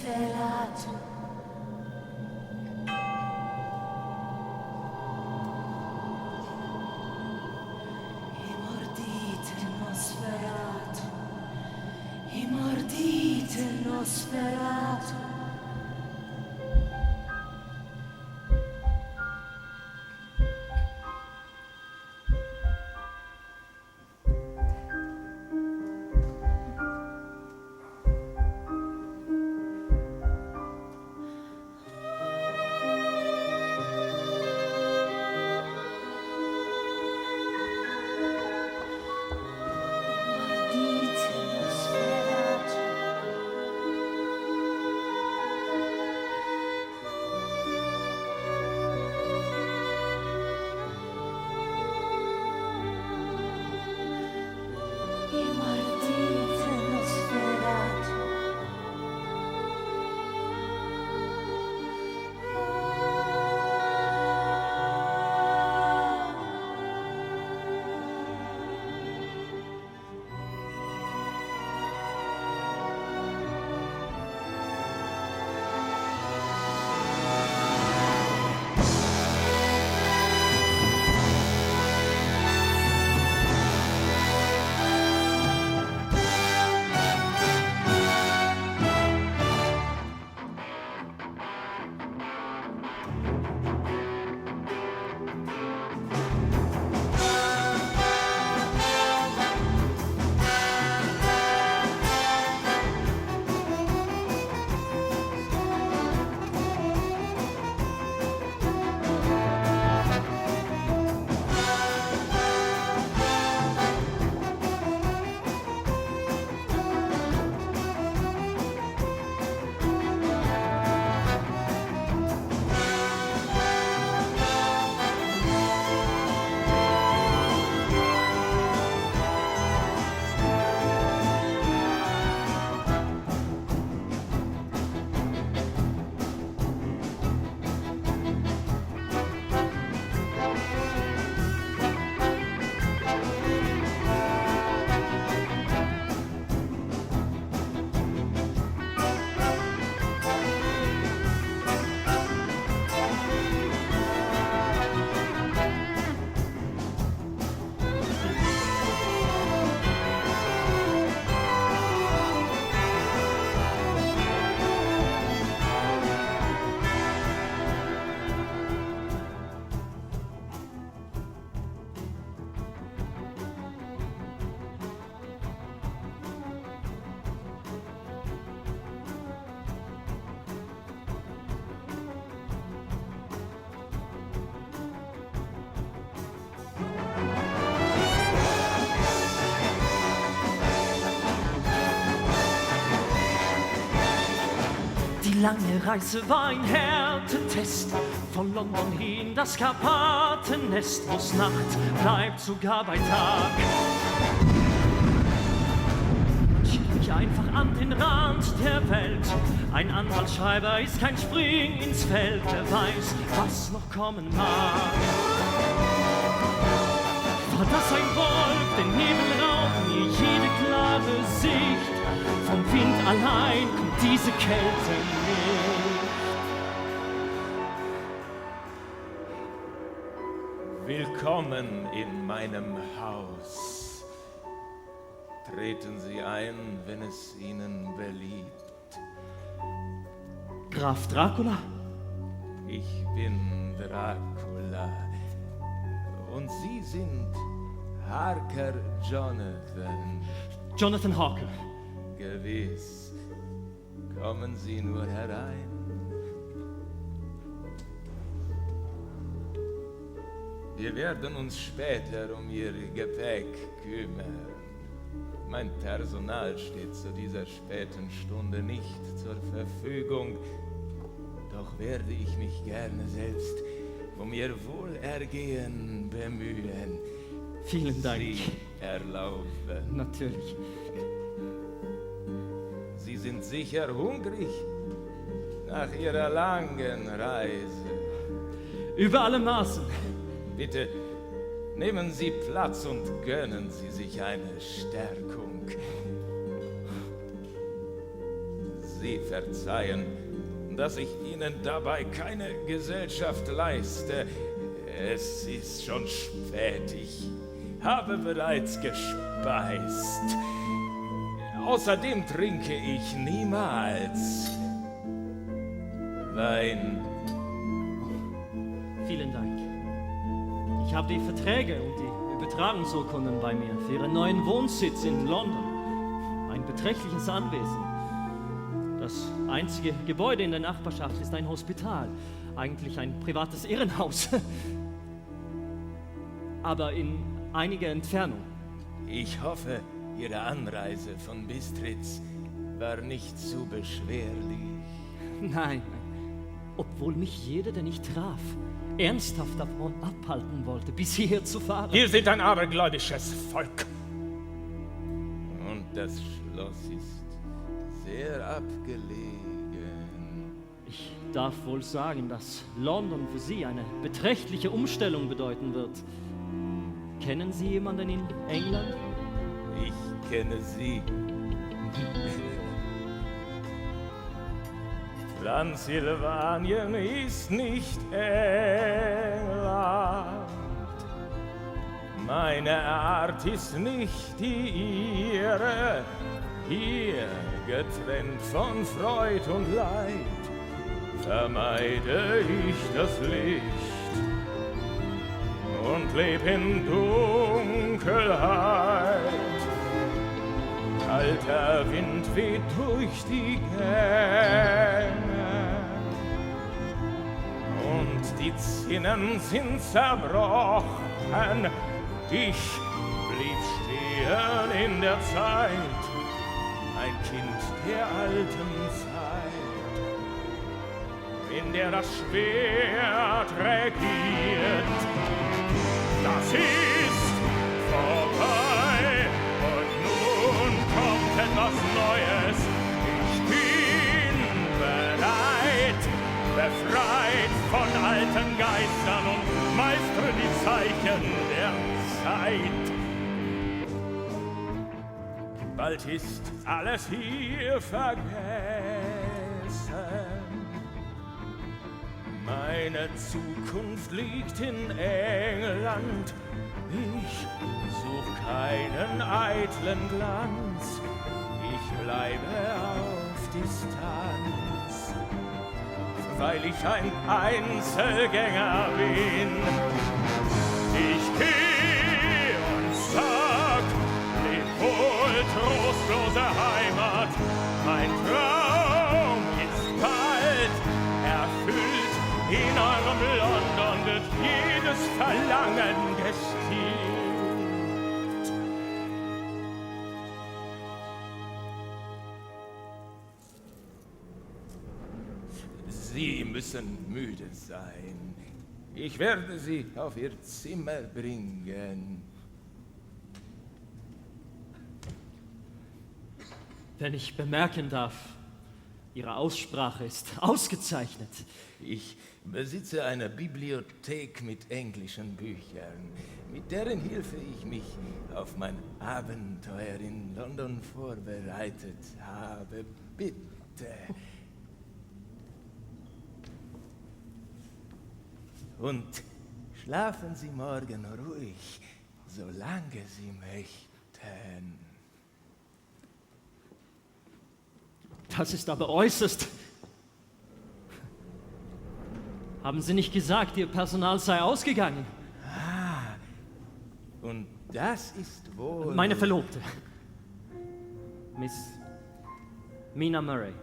Nosferatu. I mordite Nosferatu. I mordite Nosferatu. Die lange Reise war ein Härtetest, von London hin das Karpatennest, wo's Nacht bleibt sogar bei Tag. Man schiebt mich einfach an den Rand der Welt, ein Anwaltsschreiber ist kein Spring ins Feld, wer weiß, was noch kommen mag. War das ein Wolf, den Nebel raubt mir jede klare Sicht, vom Wind allein kommt diese Kälte nicht. Willkommen in meinem Haus. Treten Sie ein, wenn es Ihnen beliebt. Graf Dracula? Ich bin Dracula. Und Sie sind Harker Jonathan. Jonathan Harker. Gewiss. Kommen Sie nur herein. Wir werden uns später um Ihr Gepäck kümmern. Mein Personal steht zu dieser späten Stunde nicht zur Verfügung. Doch werde ich mich gerne selbst um Ihr Wohlergehen bemühen. Vielen Dank. Sie erlauben. Natürlich. Sie sind sicher hungrig nach Ihrer langen Reise. Über alle Maßen. Bitte nehmen Sie Platz und gönnen Sie sich eine Stärkung. Sie verzeihen, dass ich Ihnen dabei keine Gesellschaft leiste. Es ist schon spät, ich habe bereits gespeist. Außerdem trinke ich niemals Wein. Vielen Dank. Ich habe die Verträge und die Übertragungsurkunden bei mir für Ihren neuen Wohnsitz in London. Ein beträchtliches Anwesen. Das einzige Gebäude in der Nachbarschaft ist ein Hospital. Eigentlich ein privates Irrenhaus. Aber in einiger Entfernung. Ich hoffe, Ihre Anreise von Bistritz war nicht zu beschwerlich. Nein, obwohl mich jeder, der ich traf, ernsthaft davon abhalten wollte, bis hierher zu fahren. Wir sind ein abergläubisches Volk. Und das Schloss ist sehr abgelegen. Ich darf wohl sagen, dass London für Sie eine beträchtliche Umstellung bedeuten wird. Kennen Sie jemanden in England? Ich kenne Sie. Transsilvanien ist nicht England. Meine Art ist nicht die Ihre. Hier, getrennt von Freud und Leid, vermeide ich das Licht und leb in Dunkelheit. Kalter Wind weht durch die Gänge und die Zinnen sind zerbrochen. Ich blieb stehen in der Zeit, ein Kind der alten Zeit, in der das Schwert regiert. Das ist vorbei und nun kommt etwas Neues. Ich bin bereit, befreit von alten Geistern und meistere die Zeichen der Zeit. Bald ist alles hier vergessen. Meine Zukunft liegt in England. Ich such keinen eitlen Glanz. Ich bleibe auf Distanz, weil ich ein Einzelgänger bin. Ich geh und sag, leb wohl, trostlose Heimat. Mein Traum ist bald erfüllt. In eurem London wird jedes Verlangen gestillt. Sie müssen müde sein. Ich werde Sie auf Ihr Zimmer bringen. Wenn ich bemerken darf, Ihre Aussprache ist ausgezeichnet. Ich besitze eine Bibliothek mit englischen Büchern, mit deren Hilfe ich mich auf mein Abenteuer in London vorbereitet habe. Bitte. Und schlafen Sie morgen ruhig, solange Sie möchten. Das ist aber äußerst. Haben Sie nicht gesagt, Ihr Personal sei ausgegangen? Ah, und das ist wohl... Meine Verlobte. Miss Mina Murray.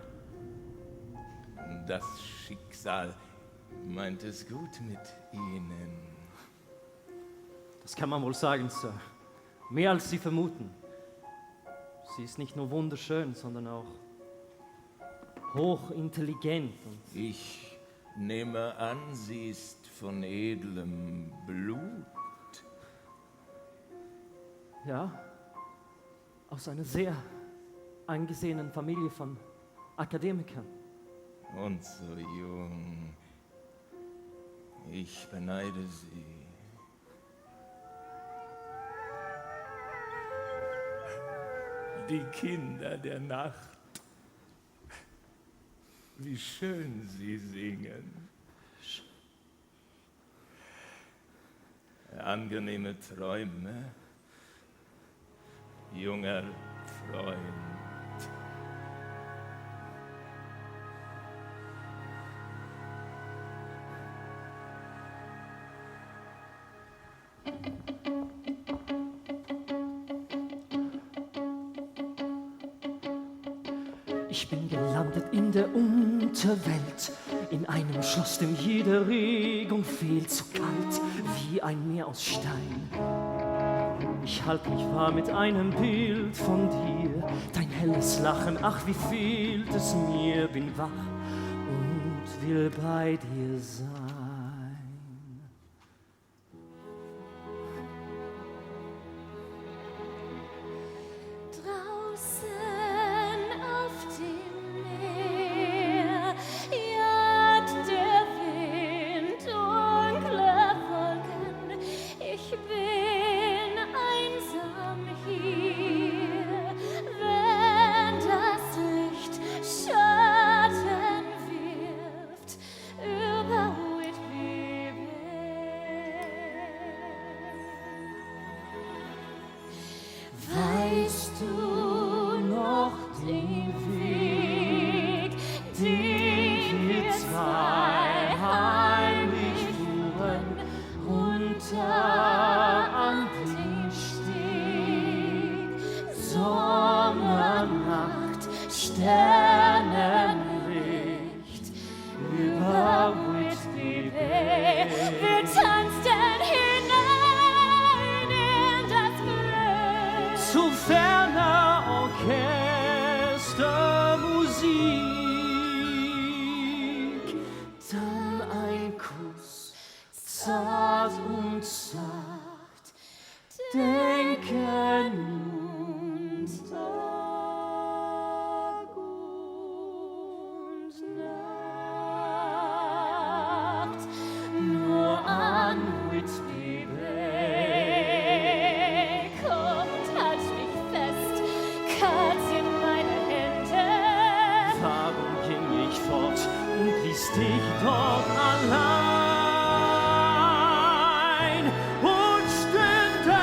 Das Schicksal meint es gut mit Ihnen. Das kann man wohl sagen, Sir. Mehr als Sie vermuten. Sie ist nicht nur wunderschön, sondern auch hochintelligent. Ich nehme an, sie ist von edlem Blut. Ja, aus einer sehr angesehenen Familie von Akademikern. Und so jung. Ich beneide sie. Die Kinder der Nacht. wie schön Sie singen. Angenehme Träume, junger Freund. Ich bin gelandet in der Unterwelt, in einem Schloss, dem jede Regung fehlt, so kalt wie ein Meer aus Stein. Ich halt mich wahr mit einem Bild von dir, dein helles Lachen, ach wie fehlt es mir, bin wach und will bei dir sein. Weißt du noch den Weg, den wir zwei heimlich fuhren, runter an den Steg? Sommernacht, Sternenlicht über Whitby Bay. Wir tanzten hinein in das Glück. Zu ferner Orchestermusik, dann ein Kuss, zart und sacht, denken nun Tag und Nacht, nur an Whitby Bay. Komm und halt mich fest, Katz in meine Hände. Warum ging ich fort und ließ dich dort allein? Und stünde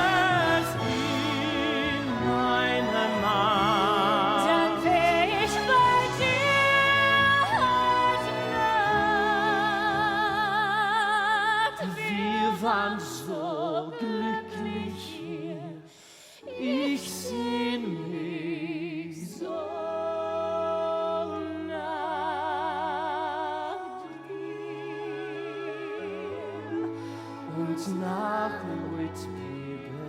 es in meiner Macht, Dann wär ich bei dir heute Nacht. wir waren so glücklich hier. Ich sehn mich so nach dir und nach Whitby Bay.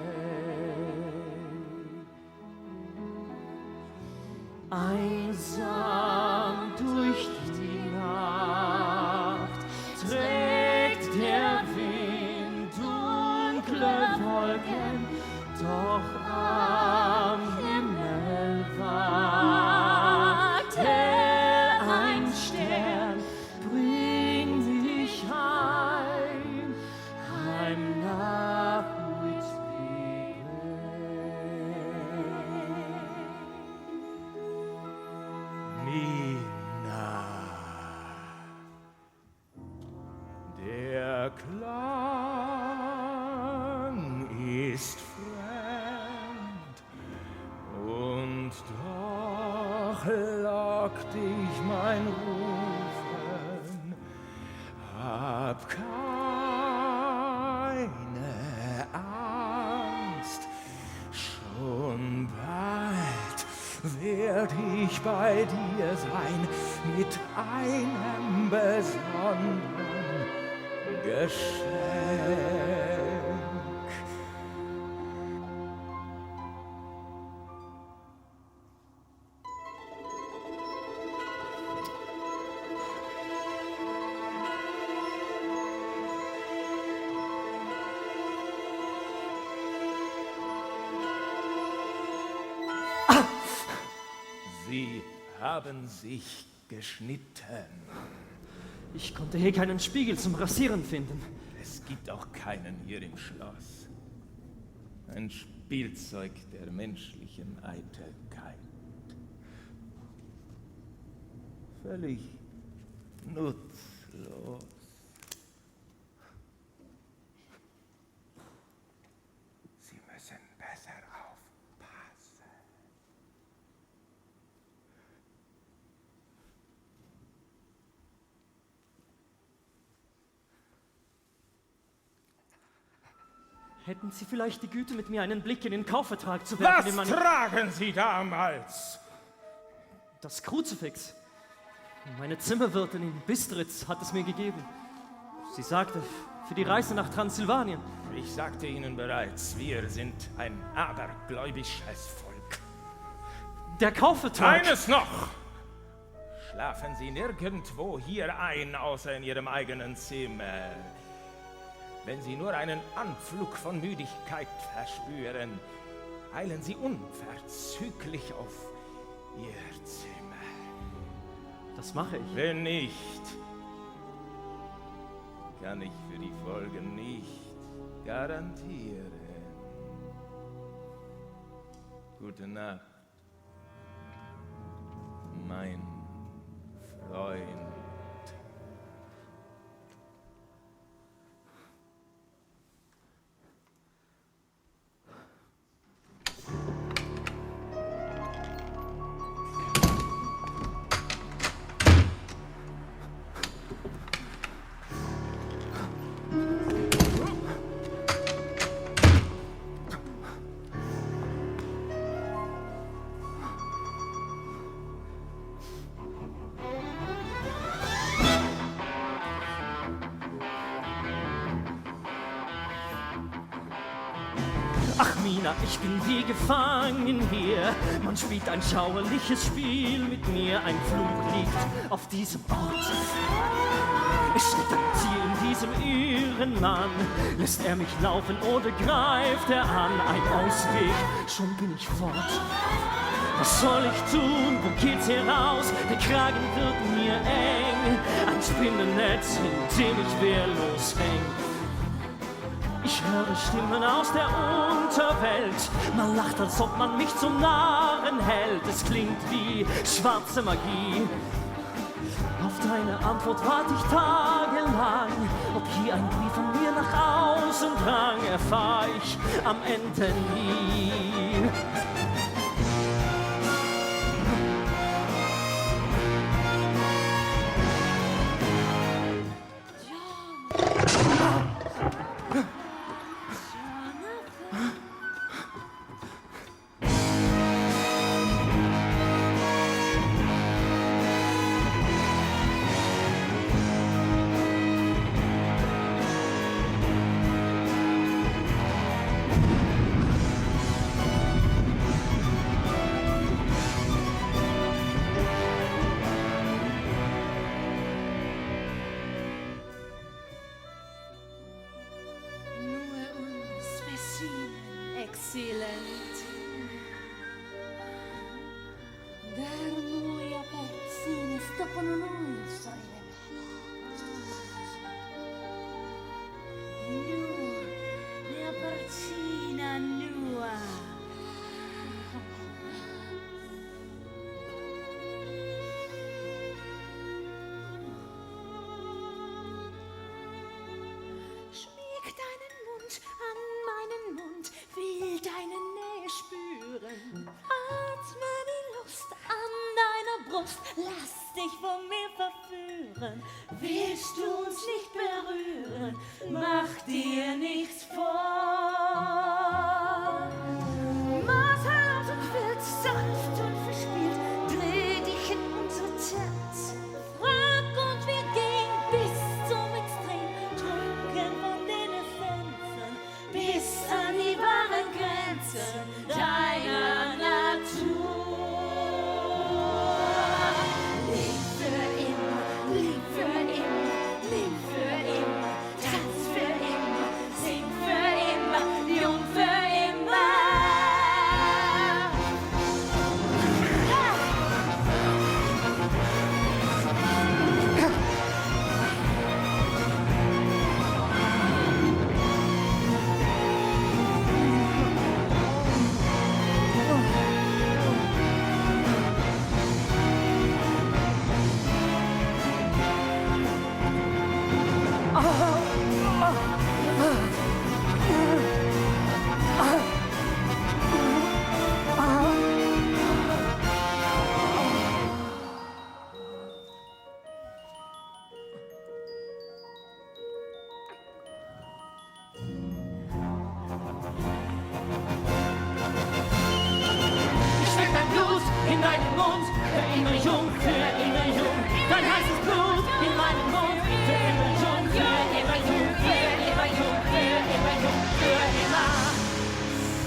Einsam durch die Nacht trägt der Wind dunkle Wolken, doch am Himmel wagt hell ein Stern, bring mich heim, heim nach Whitby Bay. Nina, der Klang ist fremd und doch lockt dich mein Rufen. Hab keine Angst, schon bald werd ich bei dir sein mit einem besonderen Geschenk. Sie haben sich geschnitten. Ich konnte hier keinen Spiegel zum Rasieren finden. Es gibt auch keinen hier im Schloss. Ein Spielzeug der menschlichen Eitelkeit. Völlig nutzlos. Sie müssen besser aufpassen. Hätten Sie vielleicht die Güte, mit mir einen Blick in den Kaufvertrag zu werfen? Was tragen Sie damals? Das Kruzifix. Meine Zimmerwirtin in Bistritz hat es mir gegeben. Sie sagte, für die Reise nach Transsilvanien. Ich sagte Ihnen bereits, wir sind ein abergläubisches Volk. Der Kaufvertrag. Eines noch! Schlafen Sie nirgendwo hier ein, außer in Ihrem eigenen Zimmer. Wenn Sie nur einen Anflug von Müdigkeit verspüren, eilen Sie unverzüglich auf Ihr Zimmer. Das mache ich. Wenn nicht, kann ich für die Folgen nicht garantieren. Gute Nacht, mein Freund. Ach Mina, ich bin wie gefangen hier. Man spielt ein schauerliches Spiel mit mir. Ein Fluch liegt auf diesem Ort. Es steht ein Ziel in diesem irren Mann. Lässt er mich laufen oder greift er an? Ein Ausweg, schon bin ich fort. Was soll ich tun? Wo geht's hier raus? Der Kragen wird mir eng. Ein Spinnennetz, in dem ich wehrlos häng. Ich höre Stimmen aus der Unterwelt. Man lacht, als ob man mich zum Narren hält. Es klingt wie schwarze Magie. Auf deine Antwort warte ich tagelang. Ob hier ein Brief von mir nach außen drang, erfahr ich am Ende nie. Excelent. Dar noi appartiene, stoppano noi, sorelle. Nu, ne appartiene nua. Schmieg deinen Mund an meinen Mund, will deine Nähe spüren. Atme die Lust an deiner Brust, lass dich von mir verführen. Willst du uns nicht berühren, mach dir nichts vor. Maßlos und wild, sanft und verspielt, dreh dich in unser Tanz. Frag und wir gehen bis zum Extrem, trunken von den Essenzen, bis an die wahren Grenzen deiner Natur. Leb für immer, lieb für immer, leb für immer, tanz für immer, sing für immer,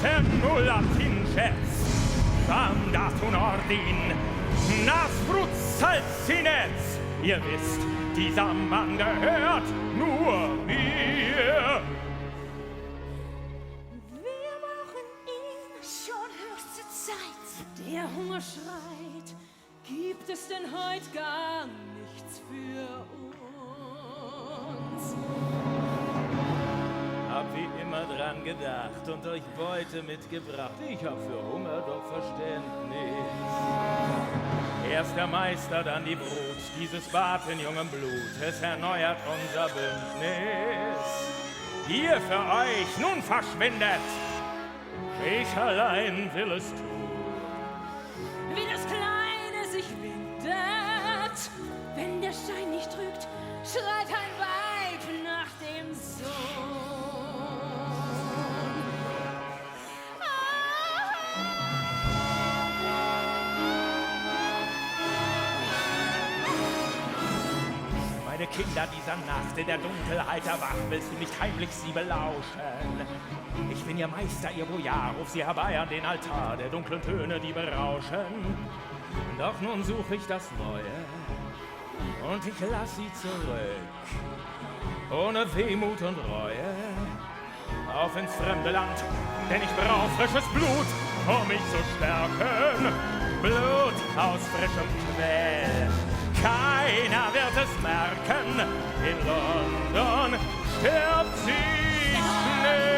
per nulla t'ingetz, quam datum ordin, nas Frutsalzinetz. Ihr wisst, dieser Mann gehört nur mir. Wir brauchen ihn, schon höchste Zeit. Der Hunger schreit, gibt es denn heute gar nichts für uns? Hab wie immer dran gedacht und euch Beute mitgebracht. Ich hab für Hunger doch Verständnis. Erst der Meister, dann die Brut, dieses Bad in jungem Blut, es erneuert unser Bündnis. Ihr für euch nun verschwindet, ich allein will es tun. Wie das Kleine sich windet, wenn der Schein nicht trügt, schreit ein Weib nach dem Sohn. Meine Kinder dieser Nacht in der Dunkelheit erwacht, willst du nicht heimlich sie belauschen? Ich bin ihr Meister, ihr Bojar, ruf sie herbei an den Altar, der dunklen Töne, die berauschen. Doch nun suche ich das Neue und ich lass sie zurück, ohne Wehmut und Reue, auf ins fremde Land, denn ich brauch frisches Blut, um mich zu stärken, Blut aus frischem Quell. Keiner wird es merken, in London stirbt sie schnell.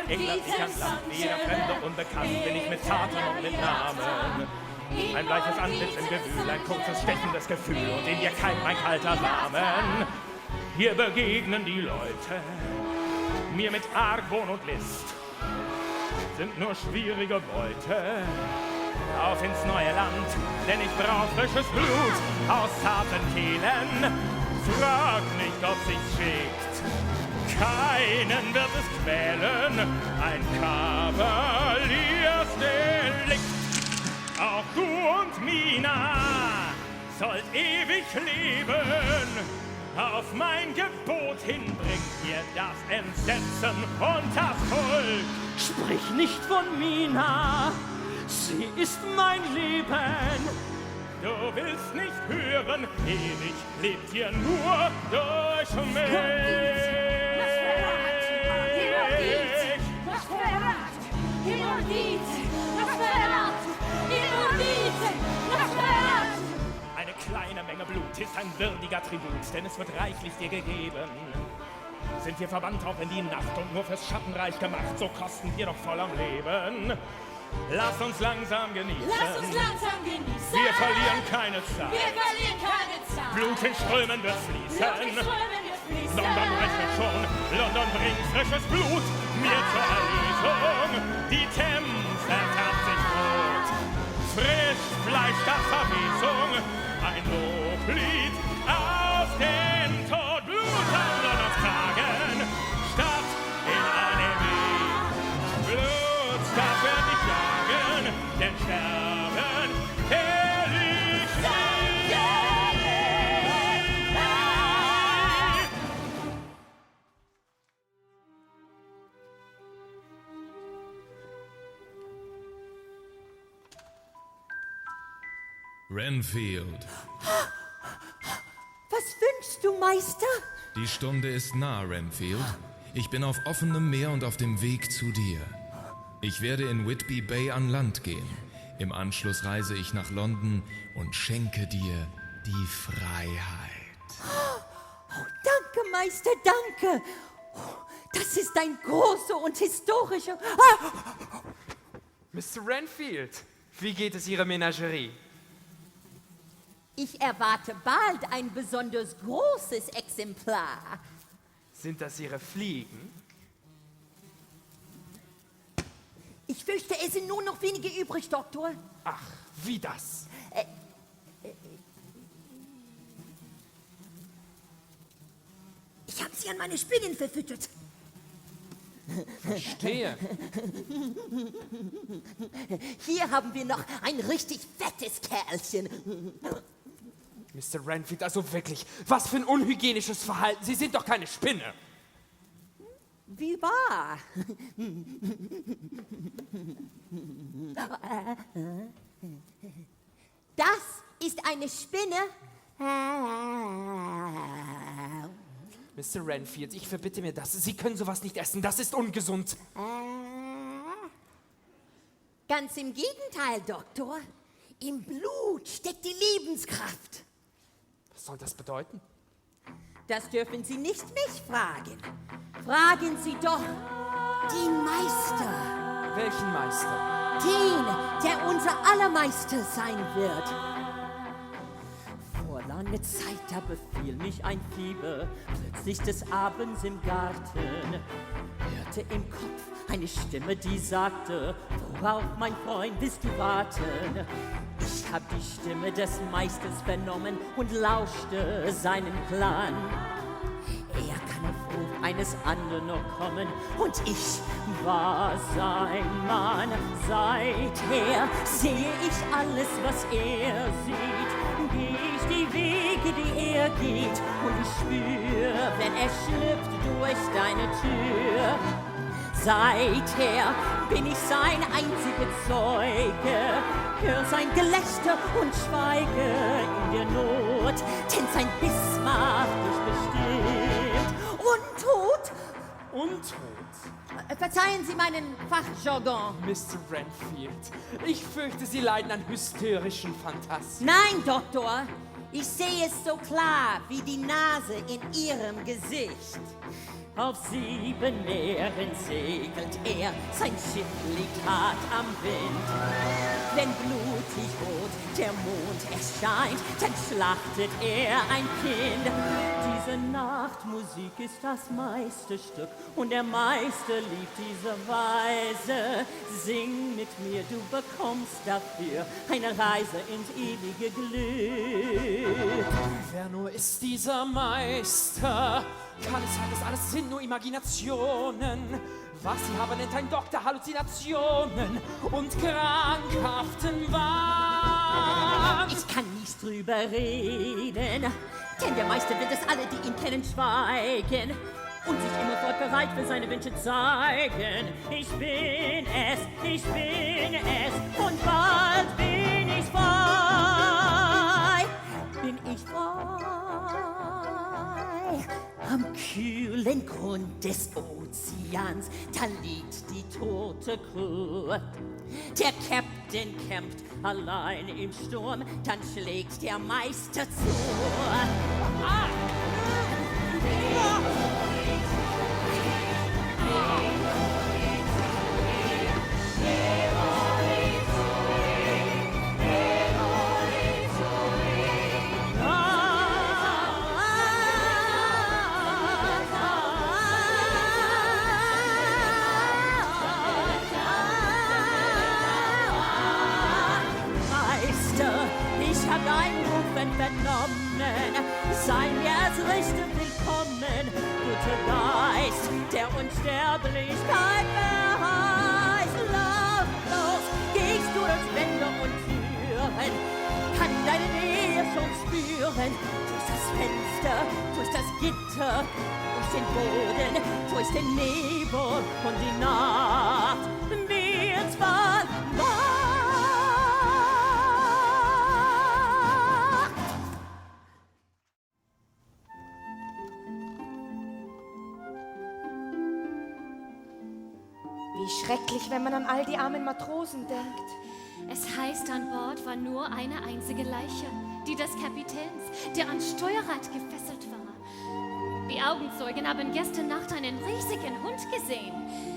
In England ist ganz Land, wie jeder Fremde unbekannt, bin ich mit Taten und mit Namen. Ein bleiches Antlitz im Gewühl, ein kurzes, stechendes Gefühl und in dir keimt mein kalter Samen. Hier begegnen die Leute mir mit Argwohn und List, sind nur schwierige Beute. Auf ins neue Land, denn ich brauch frisches Blut aus zarten Kehlen. Frag nicht, ob sich's schickt, keinen wird es quälen. Ein Kavaliersdelikt. Auch du und Mina sollt ewig leben. Auf mein Gebot hin bringt ihr das Entsetzen und das Volk. Sprich nicht von Mina, sie ist mein Leben. Du willst nicht hören, ewig lebt ihr nur durch mich. Eine kleine Menge Blut ist ein würdiger Tribut, denn es wird reichlich dir gegeben. Sind wir verbannt auch in die Nacht und nur fürs Schattenreich gemacht, so kosten wir doch voll am Leben. Lasst uns langsam genießen. Lass uns langsam genießen. Wir verlieren keine Zeit. Wir verlieren keine Zeit. Blut in Strömen wird fließen. Blut in Strömen wird fließen. London rechnet schon. London bringt frisches Blut mir zur Erlösung. Die Themse färbt sich rot. Frisch Fleisch statt Verwesung. Ein Loblied auf den Tod. Blut an Londons Kragen. Stadt in Anämie. Blut, das wird dich jagen. Denn sterben herrlich Renfield, Was wünschst du, Meister? die Stunde ist nah, Renfield. Ich bin auf offenem Meer und auf dem Weg zu dir. Ich werde in Whitby Bay an Land gehen. Im Anschluss reise ich nach London und schenke dir die Freiheit. Danke, Meister, danke. Das ist ein großer und historischer... Mr. Renfield, wie geht es Ihrer Menagerie? Ich erwarte bald ein besonders großes Exemplar. Sind das Ihre Fliegen? Ich fürchte, es sind nur noch wenige übrig, Doktor. Ach, wie das? Ich habe sie an meine Spinnen verfüttert. Verstehe. Hier haben wir noch ein richtig fettes Kerlchen. Mr. Renfield, also wirklich, was für ein unhygienisches Verhalten. Sie sind doch keine Spinne. Wie wahr? Das ist eine Spinne. Mr. Renfield, ich verbitte mir das. Sie können sowas nicht essen, das ist ungesund. Ganz im Gegenteil, Doktor. Im Blut steckt die Lebenskraft. Was soll das bedeuten? Das dürfen Sie nicht mich fragen. Fragen Sie doch den Meister. Welchen Meister? Den, der unser aller Meister sein wird. Vor langer Zeit, da befiel mich ein Fieber, plötzlich des Abends im Garten. Hörte im Kopf eine Stimme, die sagte, worauf, mein Freund, willst du warten? Ich hab die Stimme des Meisters vernommen und lauschte seinen Plan. Er kann auf Ruf eines anderen noch kommen und ich war sein Mann. Seither sehe ich alles, was er sieht. Geh ich die Wege, die er geht und ich spür, wenn er schlüpft durch deine Tür. Seither bin ich sein einziger Zeuge, hör sein Gelächter und schweige in der Not, denn sein Biss macht dich bestimmt. Untot? Untot? Verzeihen Sie meinen Fachjargon. Mr. Renfield, ich fürchte, Sie leiden an hysterischen Phantasien. Nein, Doktor. Ich sehe es so klar wie die Nase in Ihrem Gesicht. Auf 7 Meeren segelt er, sein Schiff liegt hart am Wind. Wenn blutig rot der Mond erscheint, dann schlachtet er ein Kind. Diese Nachtmusik ist das Meisterstück und der Meister liebt diese Weise. Sing mit mir, du bekommst dafür eine Reise ins ewige Glück. Wer nur ist dieser Meister? Kann es sein, dass alles sind nur Imaginationen? Was sie haben, nennt ein Doktor Halluzinationen und krankhaften Wahn. Ich kann nicht drüber reden, denn der Meister wird es alle, die ihn kennen, schweigen und sich immerfort bereit für seine Wünsche zeigen. Ich bin es und bald bin ich frei. Bin ich frei. Am kühlen Grund des Ozeans, da liegt die tote Crew. Der Captain kämpft allein im Sturm, dann schlägt der Meister zu. Ich hab deinen Rufen vernommen, sei mir als Richter willkommen, guter Geist, der Unsterblichkeit verheißt. Lautlos gehst du durch Wände und Türen, kann deine Nähe schon spüren, durch das Fenster, durch das Gitter, durch den Boden, durch den Nebel und die Nacht wird's von Nacht. Wie schrecklich, wenn man an all die armen Matrosen denkt. Es heißt, an Bord war nur eine einzige Leiche, die des Kapitäns, der an Steuerrad gefesselt war. Die Augenzeugen haben gestern Nacht einen riesigen Hund gesehen.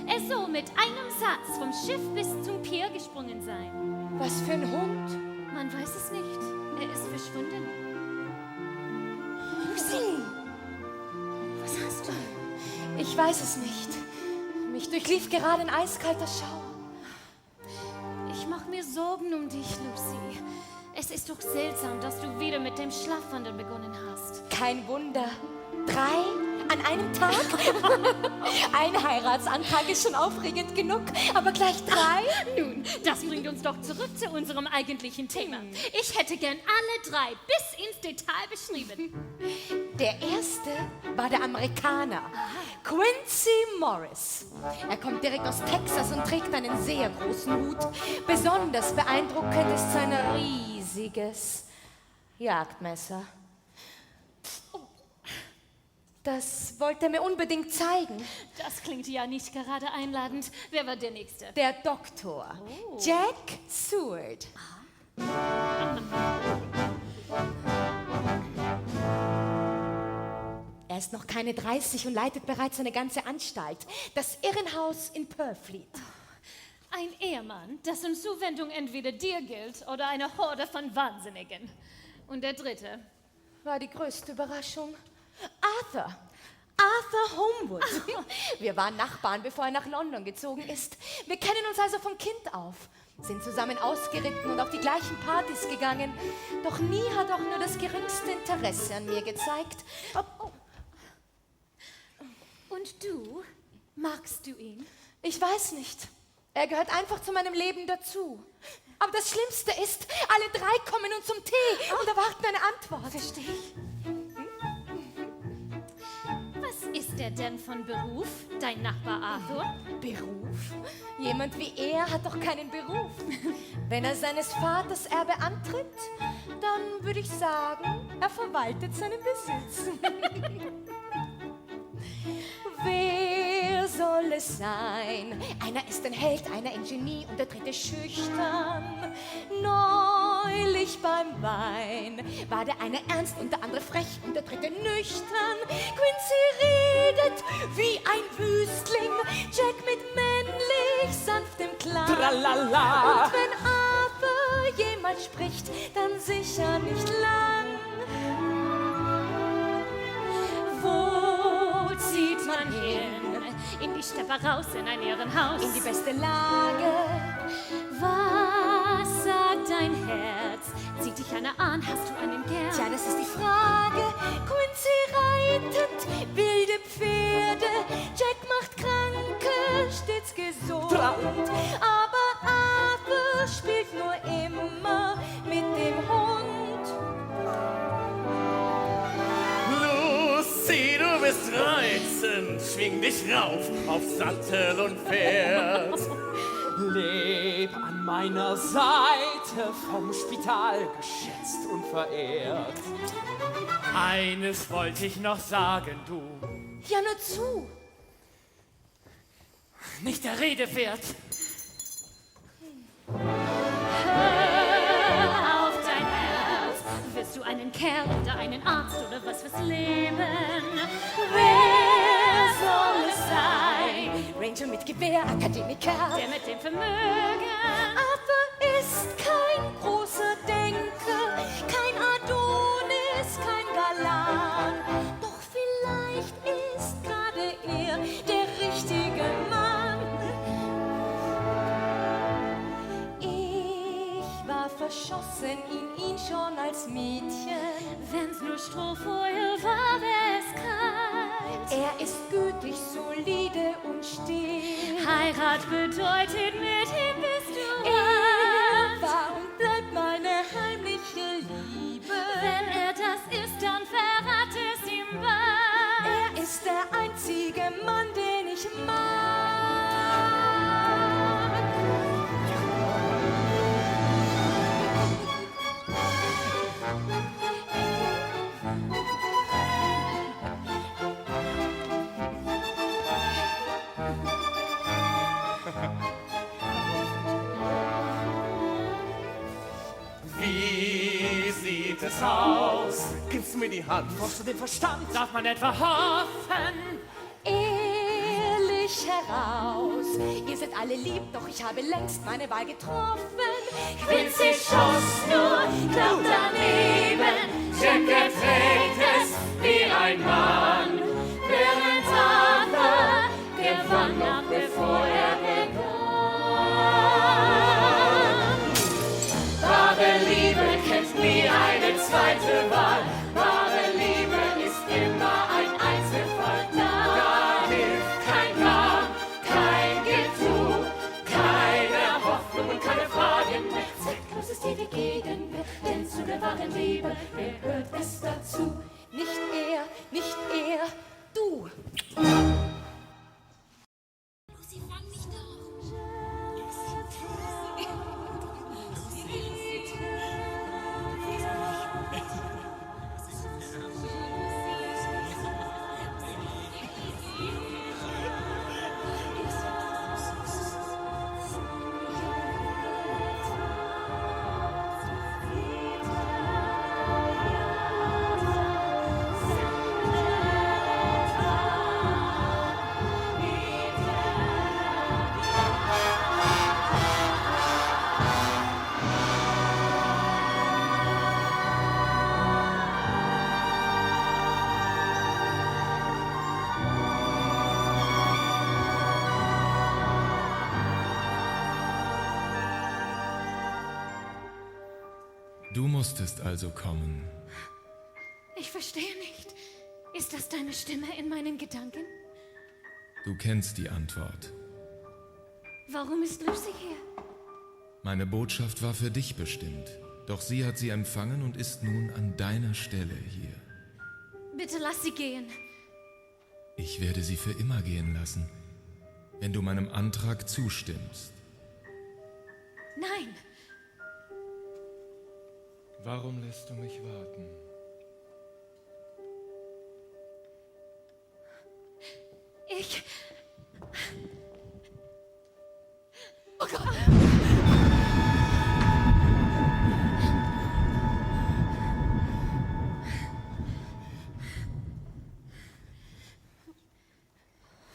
Er soll mit einem Satz vom Schiff bis zum Pier gesprungen sein. Was für ein Hund? Man weiß es nicht. Er ist verschwunden. Lucy! Was hast du? Ich weiß es nicht. Mich durchlief gerade ein eiskalter Schauer. Ich mache mir Sorgen um dich, Lucy. Es ist doch seltsam, dass du wieder mit dem Schlafwandeln begonnen hast. Kein Wunder. 3 An einem Tag? Ein Heiratsantrag ist schon aufregend genug, aber gleich 3? Nun, das bringt uns doch zurück zu unserem eigentlichen Thema. Ich hätte gern alle 3 bis ins Detail beschrieben. Der erste war der Amerikaner, Quincy Morris. Er kommt direkt aus Texas und trägt einen sehr großen Hut. Besonders beeindruckend ist sein riesiges Jagdmesser. Das wollte er mir unbedingt zeigen. Das klingt ja nicht gerade einladend. Wer war der Nächste? Der Doktor, Jack Seward. Er ist noch keine 30 und leitet bereits eine ganze Anstalt. Das Irrenhaus in Purfleet. Ein Ehemann, dessen Zuwendung entweder dir gilt oder einer Horde von Wahnsinnigen. Und der dritte? War die größte Überraschung. Arthur Homewood. Wir waren Nachbarn, bevor er nach London gezogen ist. Wir kennen uns also von Kind auf, sind zusammen ausgeritten und auf die gleichen Partys gegangen. Doch nie hat auch nur das geringste Interesse an mir gezeigt. Und du? Magst du ihn? Ich weiß nicht. Er gehört einfach zu meinem Leben dazu. Aber das Schlimmste ist, alle 3 kommen nun zum Tee und erwarten eine Antwort. Verstehe ich. Was ist er denn von Beruf, dein Nachbar Arthur? Beruf? Jemand wie er hat doch keinen Beruf. Wenn er seines Vaters Erbe antritt, dann würde ich sagen, er verwaltet seinen Besitz. Wer soll es sein? Einer ist ein Held, einer ein Genie und der dritte schüchtern. Neulich beim Wein war der eine ernst und der andere frech und der dritte nüchtern. Quincy redet wie ein Wüstling, Jack mit männlich sanftem Klang. Tralala. Und wenn Arthur jemals spricht, dann sicher nicht lang. Wo zieht man hin? In die Steppe raus, in ein Ehrenhaus. In die beste Lage. Was sagt dein Herz? Zieht dich einer an, hast du einen gern? Tja, das ist die Frage. Quincy reitet wilde Pferde, Jack macht Kranke stets gesund. Aber Arthur spielt nur immer mit dem Hund. Lucy, du bist reizend, schwing dich rauf auf Sattel und Pferd. Leb an meiner Seite, vom Spital geschätzt und verehrt. Eines wollte ich noch sagen, du, Ja, nur zu. nicht der Rede wert. Hör auf dein Herz. Wirst du einen Kerl oder einen Arzt oder was fürs Leben? Wer soll es sein? Ranger mit Gewehr, Akademiker. Der mit dem Vermögen. Arthur ist kein großer Denker, kein Adonis, kein Galan. Doch vielleicht ist gerade er der richtige Mann. Ich war verschossen in ihn schon als Mädchen. Wenn's nur Strohfeuer war, wär's kalt. Er ist gütig, solide und still. Heirat bedeutet, mit ihm bist du Er alt. war und bleibt meine heimliche Liebe. Wenn er das ist, dann verrate es ihm bald. Er ist der einzige Mann, den ich mag. Wie sieht es aus? Gibst du mir die Hand? Brauchst du den Verstand? Darf man etwa hoffen? Ehrlich heraus, ihr seid alle lieb, doch ich habe längst meine Wahl getroffen. Quincy schoss nur knapp daneben. Jack erträgt es wie ein Mann. Während Arthur gewann, noch bevor er begann. Wahre Liebe kennt nie eine zweite Wahl. Wahre Liebe ist immer ein Einzelfall. gehört es dazu. Nicht er, nicht er, du. Lucy, fang mich doch. Du musstest also kommen. Ich verstehe nicht. Ist das deine Stimme in meinen Gedanken? Du kennst die Antwort. Warum ist Lucy hier? Meine Botschaft war für dich bestimmt. Doch sie hat sie empfangen und ist nun an deiner Stelle hier. Bitte lass sie gehen. Ich werde sie für immer gehen lassen, wenn du meinem Antrag zustimmst. Nein, Warum lässt du mich warten? ich... Oh Gott!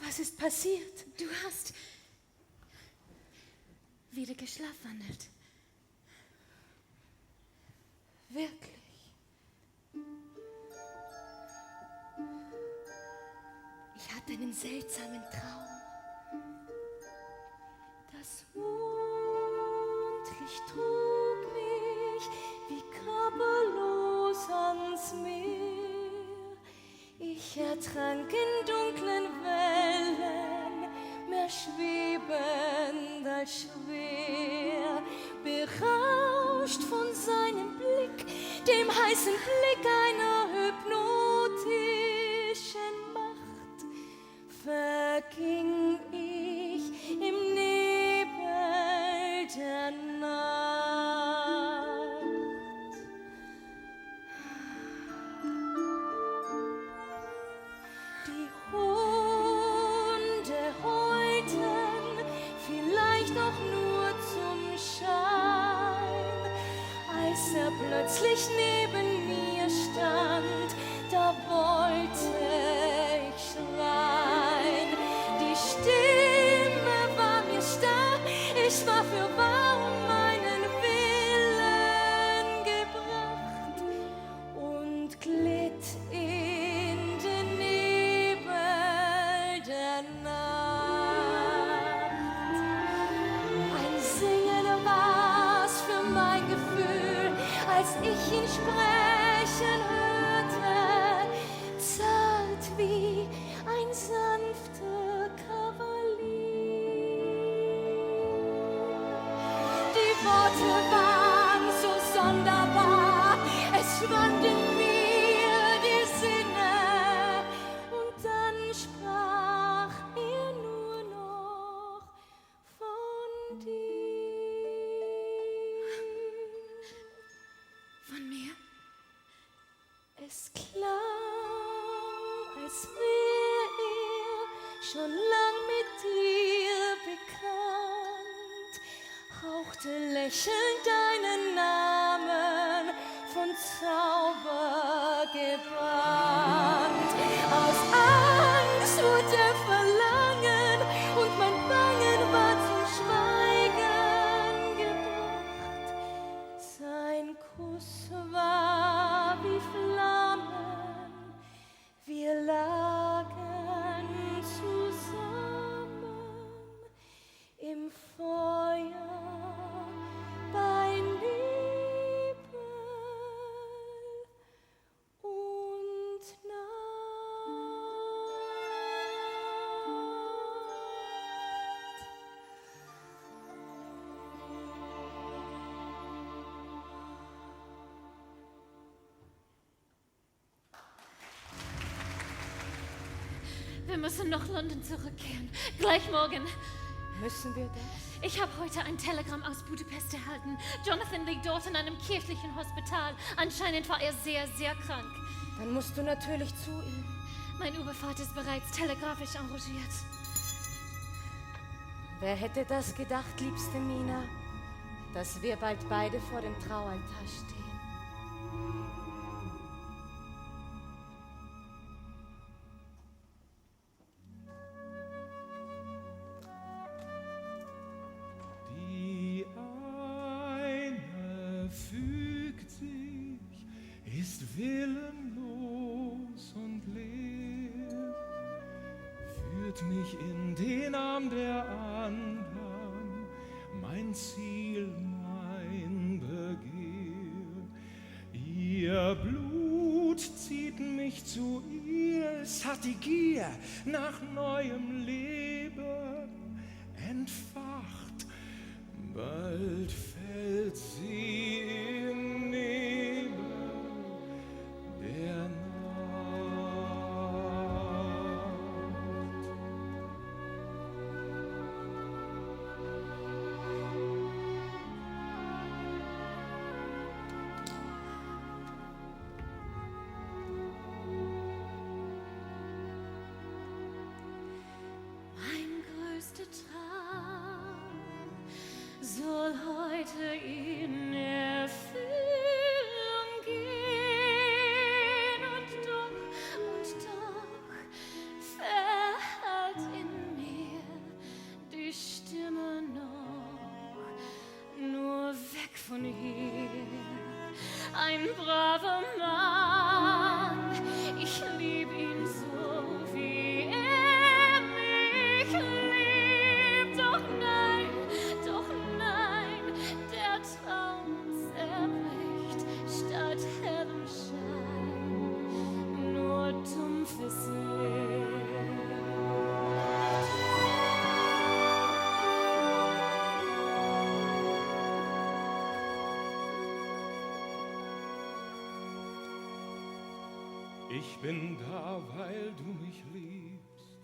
Was ist passiert? Du hast wieder geschlafwandelt. Wirklich? Ich hatte einen seltsamen Traum. Das Mondlicht trug mich wie körperlos ans Meer. Ich ertrank in dunklen Wellen, mehr schwebend als schwer, berauscht von seinem Blick, dem heißen Blick einer hypnotischen Macht, verging ich im Nebel der Nacht. Die Hunde heulten, vielleicht auch nur zum Schein, als er plötzlich neben mir stand, da wollte ich schreien. Die Stimme war mir starr, ich war für wahr um meinen Willen gebracht und glitt in den Nebel der Nacht. Ein Singen war's für mein Gefühl, als ich ihn sprechen hörte, zart wie ein sanfter Kavalier. Die Worte waren so sonderbar, es schwanden mir die Sinne, und dann sprach er nur noch von dir. Von mir? Es klang, als wär er schon lang mit dir bekannt, hauchte lächelnd deinen Namen von Zauber gebannt. Aus Angst wurde Verlangen und mein Bangen war zum Schweigen gebracht. Sein Kuss war wie Flammen, wir lagen zusammen im Feuer bei Nebel. Wir müssen nach London zurückkehren. Gleich morgen. Müssen wir das? Ich habe heute ein Telegramm aus Budapest erhalten. Jonathan liegt dort in einem kirchlichen Hospital. Anscheinend war er sehr, sehr krank. Dann musst du natürlich zu ihm. Mein Obervater ist bereits telegrafisch arrangiert. Wer hätte das gedacht, liebste Mina, dass wir bald beide vor dem Traualtar stehen? Die eine fügt sich, ist willenlos und leer, führt mich in den Arm der anderen, mein Ziel, mein Begehr. Ihr Blut zieht mich zu ihr, es hat die Gier nach neuem Leben entfacht. Bald fällt sie in Nebel der Nacht. Mein größter Traum soll heute in Erfüllung gehen. Und doch verhallt in mir die Stimme noch, nur weg von hier. Ein braver Mann, ich lieb ihn so, wie er mich liebt. Doch nein, der Traum zerbricht statt hellem Schein, nur dumpfes Licht. Ich bin da, weil du mich liebst.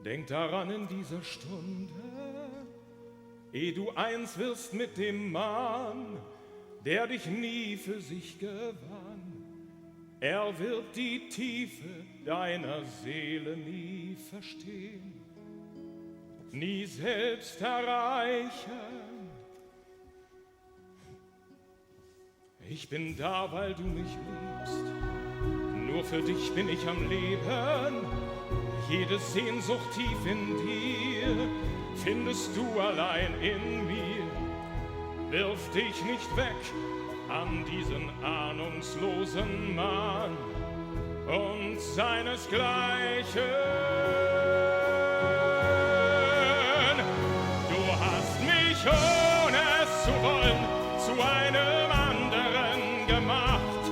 Denk daran in dieser Stunde, ehe du eins wirst mit dem Mann, der dich nie für sich gewann. Er wird die Tiefe deiner Seele nie verstehen, nie selbst erreichen. Ich bin da, weil du mich liebst. Nur für dich bin ich am Leben. Jede Sehnsucht tief in dir findest du allein in mir. Wirf dich nicht weg an diesen ahnungslosen Mann und seinesgleichen. Du hast mich, ohne es zu wollen, zu einem anderen gemacht.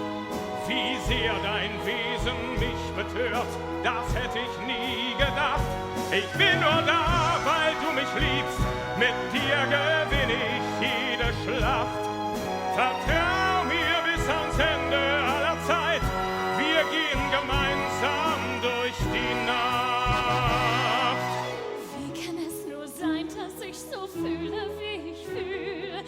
Wie sehr dein Wesen mich betört, das hätte ich nie gedacht. Ich bin nur da, weil du mich liebst. Mit dir gewinn ich jede Schlacht. Vertrau mir bis ans Ende aller Zeit. Wir gehen gemeinsam durch die Nacht. Wie kann es nur sein, dass ich so fühle, wie ich fühle?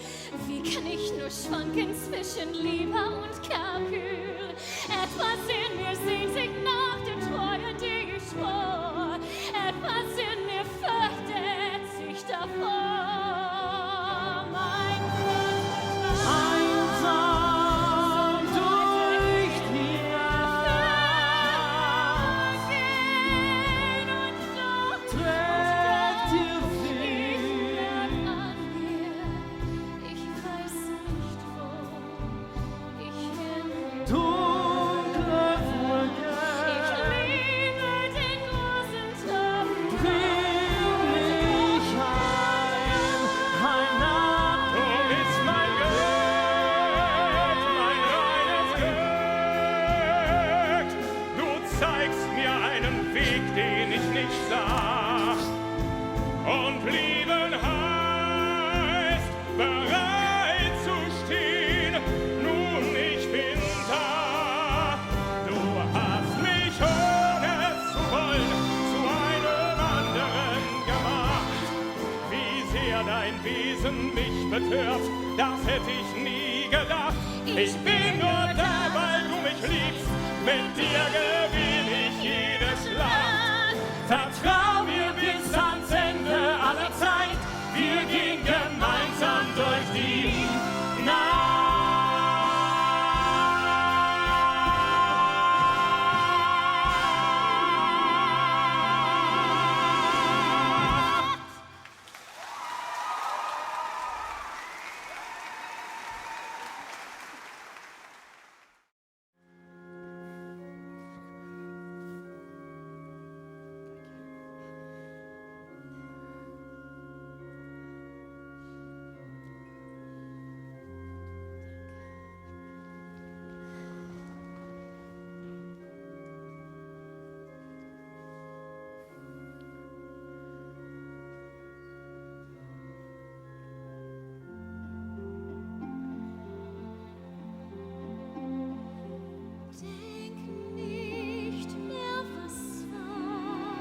Wie kann ich nur schwanken zwischen Liebe und Kalkül? Etwas in mir sehnt sich nach der Treue, die ich schwor. Etwas in mir fürchtet sich davor. Mein Gott, Einsam durch die Nacht und doch trägt ihr ich Weg. bleib an dir. Ich weiß nicht, wo ich hin will. Dunkle Wolken gedacht. Ich bin nur da, weil du mich liebst. Mit dir gewinn ich jede Schlacht. Vertrau mir bis ans Ende aller Zeit. Wir gehen gemeinsam durch die Nacht. Denk nicht mehr, was war.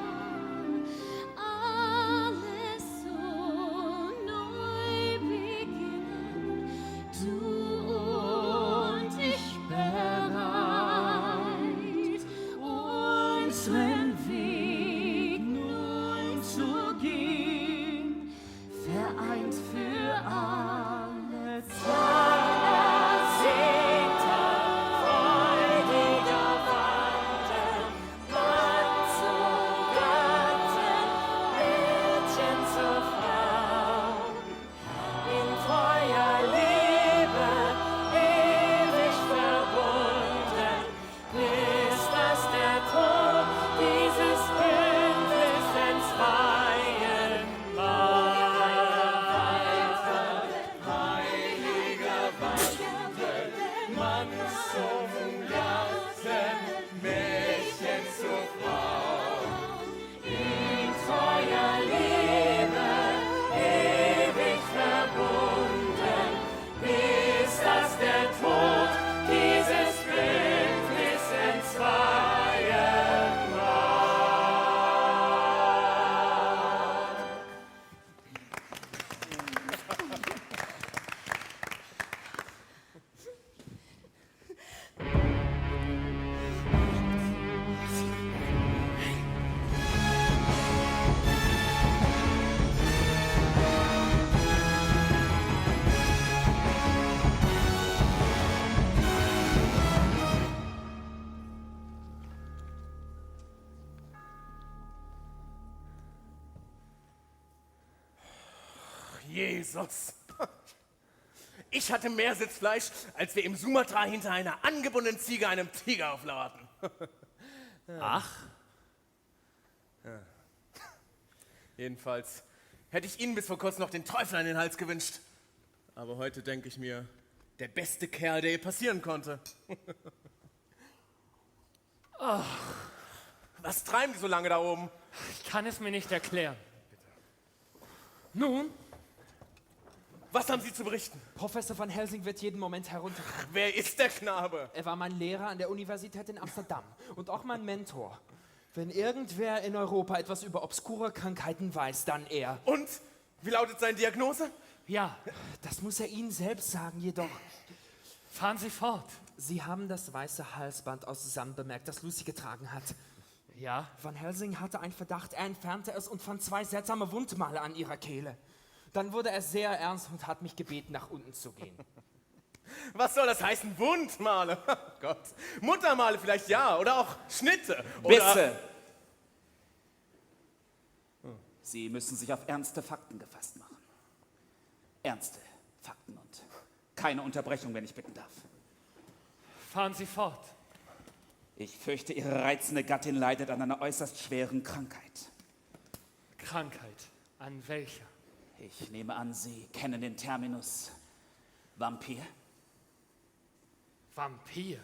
Alles so neu beginnen. Du und ich bereit, unseren Weg nun zu gehen. Vereint für alle Zeit. Jesus. Ich hatte mehr Sitzfleisch, als wir im Sumatra hinter einer angebundenen Ziege einem Tiger auflauerten. Ach, Jedenfalls hätte ich Ihnen bis vor kurzem noch den Teufel an den Hals gewünscht. Aber heute denke ich mir, der beste Kerl, der ihr passieren konnte. Was treiben die so lange da oben? Ich kann es mir nicht erklären. Nun, Was haben Sie zu berichten? Professor Van Helsing wird jeden Moment herunterkommen. Wer ist der Knabe? Er war mein Lehrer an der Universität in Amsterdam und auch mein Mentor. Wenn irgendwer in Europa etwas über obskure Krankheiten weiß, dann er. Und? Wie lautet seine Diagnose? Ja, das muss er Ihnen selbst sagen, jedoch. Fahren Sie fort. Sie haben das weiße Halsband aus Sand bemerkt, das Lucy getragen hat. Ja. Van Helsing hatte einen Verdacht, er entfernte es und fand 2 seltsame Wundmale an ihrer Kehle. Dann wurde er sehr ernst und hat mich gebeten, nach unten zu gehen. Was soll das heißen? Wundmale? Oh Gott. Muttermale vielleicht ja, oder auch Schnitte. Bisse! Sie müssen sich auf ernste Fakten gefasst machen. Ernste Fakten und keine Unterbrechung, wenn ich bitten darf. Fahren Sie fort. Ich fürchte, Ihre reizende Gattin leidet an einer äußerst schweren Krankheit. Krankheit. An welcher? Ich nehme an, Sie kennen den Terminus Vampir? Vampir?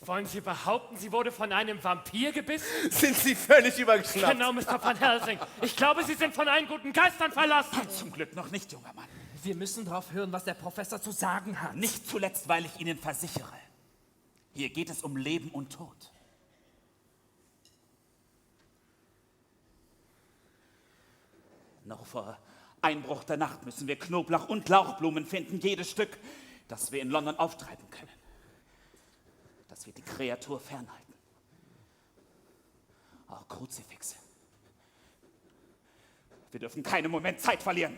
Wollen Sie behaupten, sie wurde von einem Vampir gebissen? Sind Sie völlig übergeschnappt? Genau, Mr. Van Helsing. Ich glaube, Sie sind von allen guten Geistern verlassen. Zum Glück noch nicht, junger Mann. Wir müssen drauf hören, was der Professor zu sagen hat. Nicht zuletzt, weil ich Ihnen versichere. Hier geht es um Leben und Tod. Noch vor Einbruch der Nacht müssen wir Knoblauch und Lauchblumen finden, jedes Stück, das wir in London auftreiben können. Dass wir die Kreatur fernhalten. Auch Kruzifixe. Wir dürfen keinen Moment Zeit verlieren.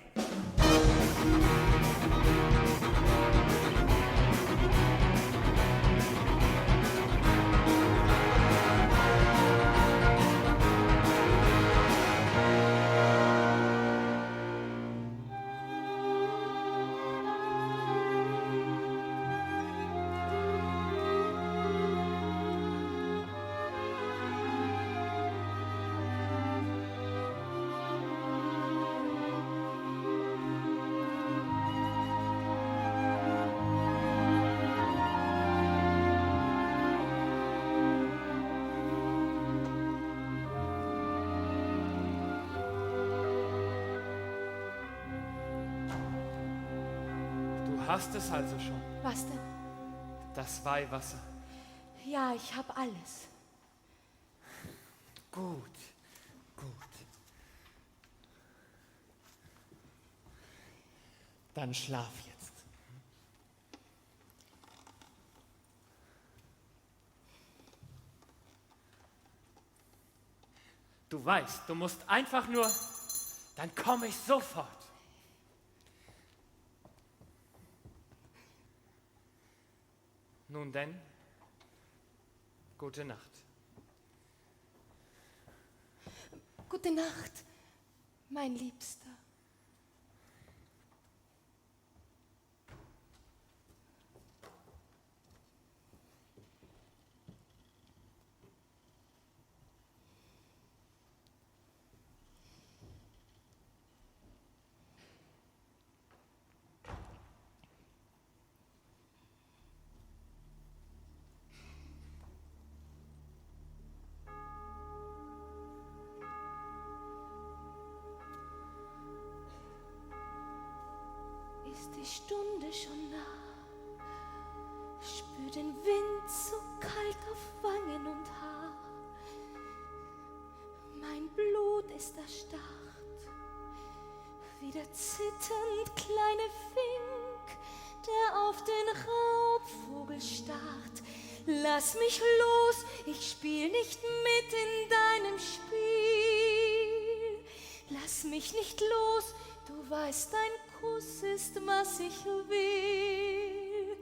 Du hast es also schon, Was denn? das Weihwasser. Ja, ich habe alles. Gut, gut. Dann schlaf jetzt. Du weißt, du musst einfach nur, dann komme ich sofort. Nun denn, gute Nacht. Gute Nacht, mein Liebster. Ist die Stunde schon nah? Spür den Wind so kalt auf Wangen und Haar. Mein Blut ist erstarrt, wieder zitternd kleine Fink, der auf den Raubvogel starrt. Lass mich los, ich spiel nicht mit in deinem Spiel. Lass mich nicht los, du weißt, dein Kuss ist, was ich will.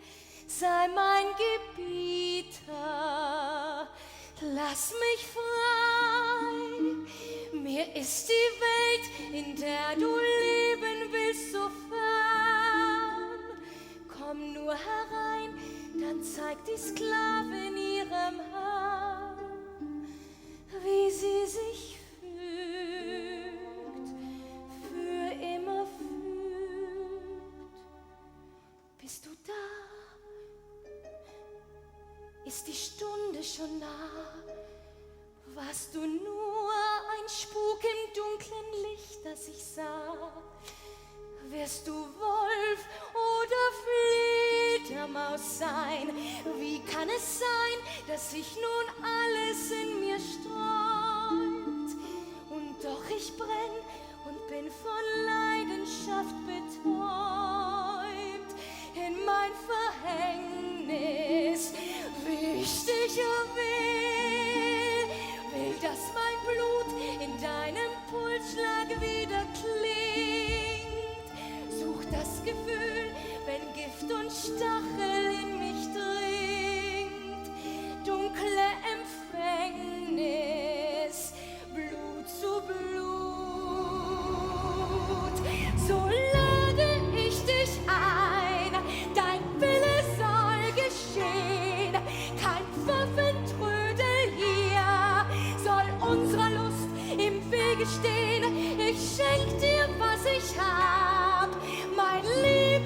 Sei mein Gebieter, lass mich frei. Mir ist die Welt, in der du leben willst, so fern. Komm nur herein, dann zeigt die Sklavin ihrem Herrn, wie sie sich fügt, für immer fügt. Bist du da? Ist die Stunde schon nah? Warst du nur ein Spuk im dunklen Licht, das ich sah? Wirst du Wolf oder Fledermaus sein? Wie kann es sein, dass sich nun alles in mir sträubt? Und doch ich brenn und bin von Leidenschaft betäubt. In mein Verhängnis wisch dich will, dass mein Blut in deinem Pulsschlag wieder klingt. Such das Gefühl, wenn Gift und Stachel in mich dringt. Dunkle Empfängnis, Blut zu Blut. So lade ich dich ein, dein Wille soll geschehen. Kein Pfaffentrödel hier soll unserer Lust im Wege stehen. Ich schenk dir, was ich hab, mein Lieb.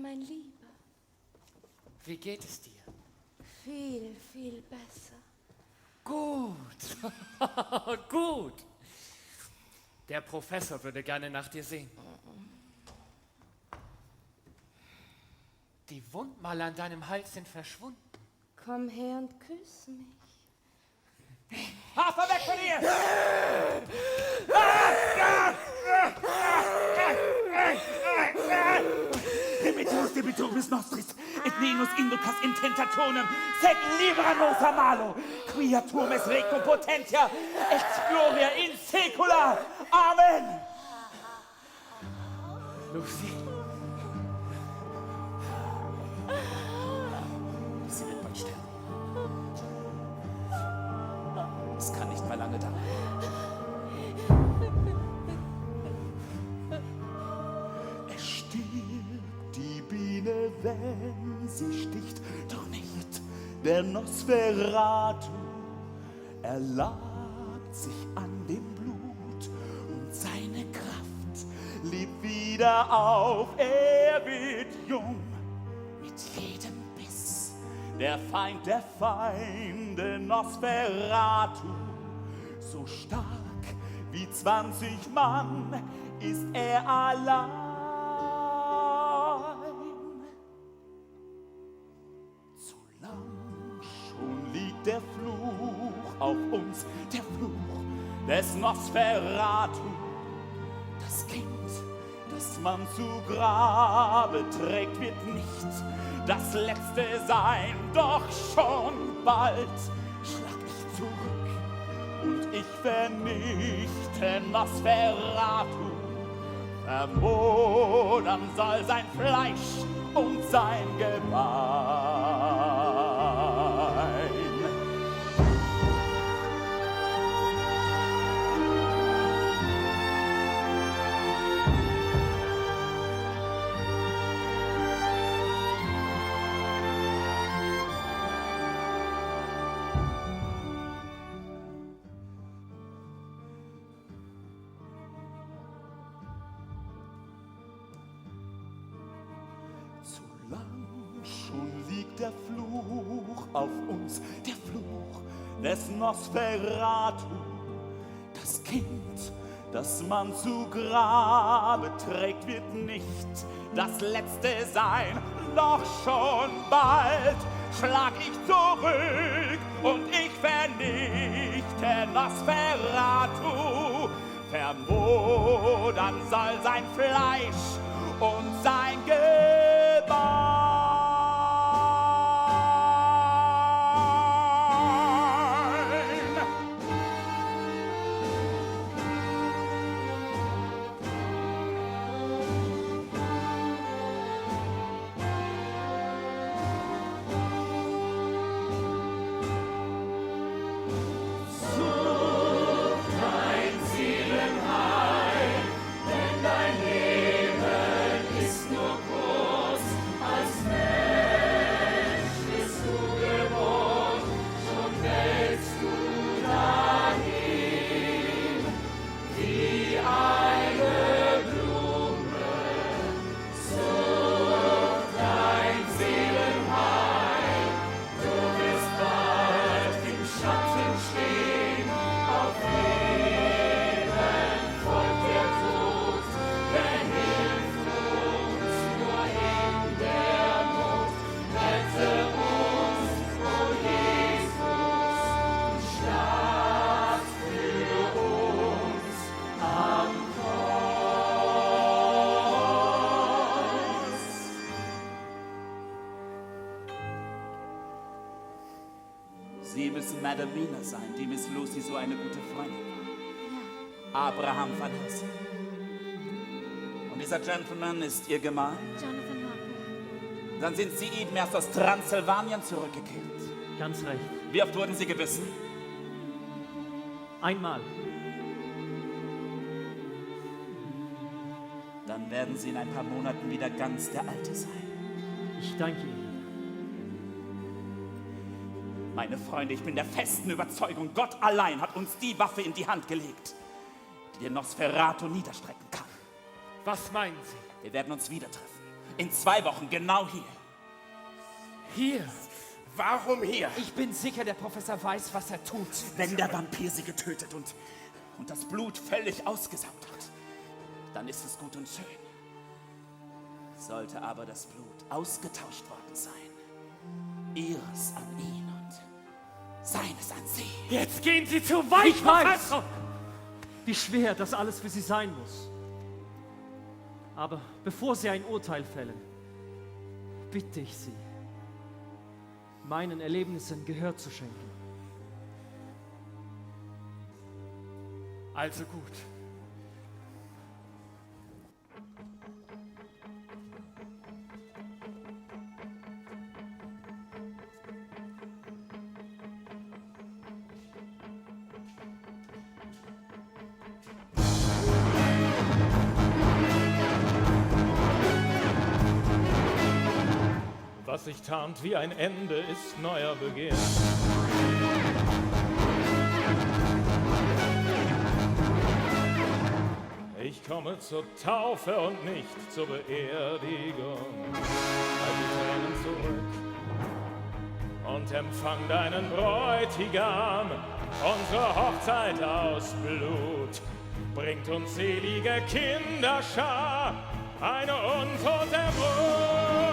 mein Lieber. Wie geht es dir? Viel, viel besser. Gut. Gut. Der Professor würde gerne nach dir sehen. Die Wundmale an deinem Hals sind verschwunden. Komm her und küsse mich. Hafer, weg von ihr! Demetrius debituribus nostris, et nenus inducas intentationem, sed libera nos a malo, quia turmes recum potentia, exploria in secula. Amen! Lucy. Sie wird bald sterben. Es kann nicht mehr lange dauern. Es stirbt die Biene, wenn sie sticht, doch nicht der Nosferatu. Er labt sich an dem Blut und seine Kraft lebt wieder auf. Er wird jung mit jedem Biss. Der Feind der Feinde, Nosferatu, so stark wie 20 Mann ist er allein. Zu lang schon liegt der Fluch auf uns, der Fluch des Nosferatu. Das Kind, das man zu Grabe trägt, wird nicht das Letzte sein, doch schon bald schlag ich zurück und ich vernichte Nosferatu. Vermodern soll sein Fleisch und sein Gebein. Zu lang schon liegt der Fluch auf uns, der Fluch des Nosferatu. Das Kind, das man zu Grabe trägt, wird nicht das Letzte sein, doch schon bald schlag ich zurück und ich vernichte Nosferatu. Vermodern soll sein Fleisch und sein Gebein. Sie müssen Madame Mina sein, die Miss Lucy so eine gute Freundin war. Abraham van Helsing. Und dieser Gentleman ist Ihr Gemahl? Jonathan Harper. Dann sind Sie eben erst aus Transsilvanien zurückgekehrt. Ganz recht. Wie oft wurden Sie gebissen? Einmal. Dann werden Sie in ein paar Monaten wieder ganz der Alte sein. Ich danke Ihnen. Meine Freunde, ich bin der festen Überzeugung, Gott allein hat uns die Waffe in die Hand gelegt, die den Nosferatu niederstrecken kann. Was meinen Sie? Wir werden uns wieder treffen. In 2 Wochen, genau hier. Hier. Warum hier? Ich bin sicher, der Professor weiß, was er tut. Wenn der Vampir sie getötet und das Blut völlig ausgesaugt hat, dann ist es gut und schön. Sollte aber das Blut ausgetauscht worden sein, ihres an ihn und seines an sie. Jetzt gehen Sie zu weit, Ich weiß. Professor! Wie schwer das alles für Sie sein muss. Aber bevor Sie ein Urteil fällen, bitte ich Sie, meinen Erlebnissen Gehör zu schenken. Also gut. Was sich tarnt wie ein Ende, ist neuer Beginn. Ich komme zur Taufe und nicht zur Beerdigung. Halt die Tränen zurück und empfang deinen Bräutigam. Unsere Hochzeit aus Blut bringt uns selige Kinderschar, eine untote Brut.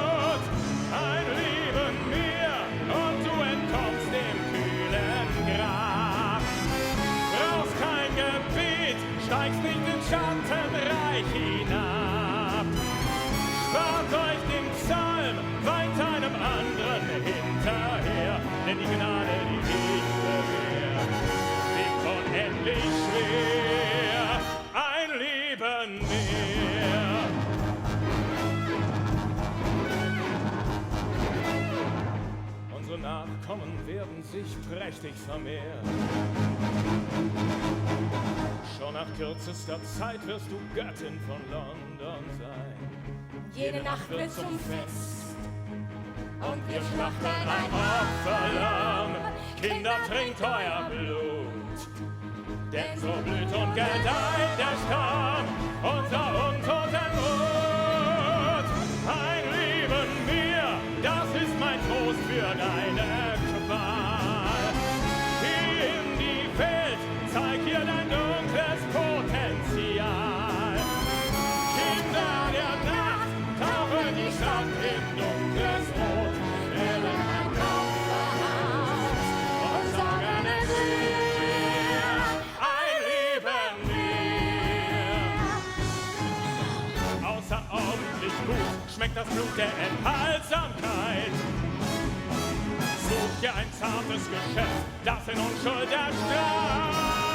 Ein Leben mir und du entkommst dem kühlen Grab. Brauchst kein Gebet, steigst nicht in Schattenreich hinab. Spart euch den Psalm, weint einem anderen hinterher, denn die Gnade, die nicht bewährt, wiegt unendlich schwer. Ein Leben mehr. Unsere Nachkommen werden sich prächtig vermehren. Schon nach kürzester Zeit wirst du Göttin von London sein. Jede Nacht wird zum Fest und wir Schlachten ein Opferlamm. Kinder, trinkt euer Blut, denn so blüht und gedeiht der Stamm, unser untoter Mut. Ein Leben mir, das ist mein Trost für deine Qual. Geh in die Welt, zeig ihr dein dunkles Potenzial. Kinder der Nacht, tauchen die Stadt in dunkles Rot, während ein Opferhaus und sagen es mir, ein Leben mehr. Außerordentlich gut schmeckt das Blut der Enthaltsamkeit. Such dir ein zartes Geschöpf, das in Unschuld erstrahlt.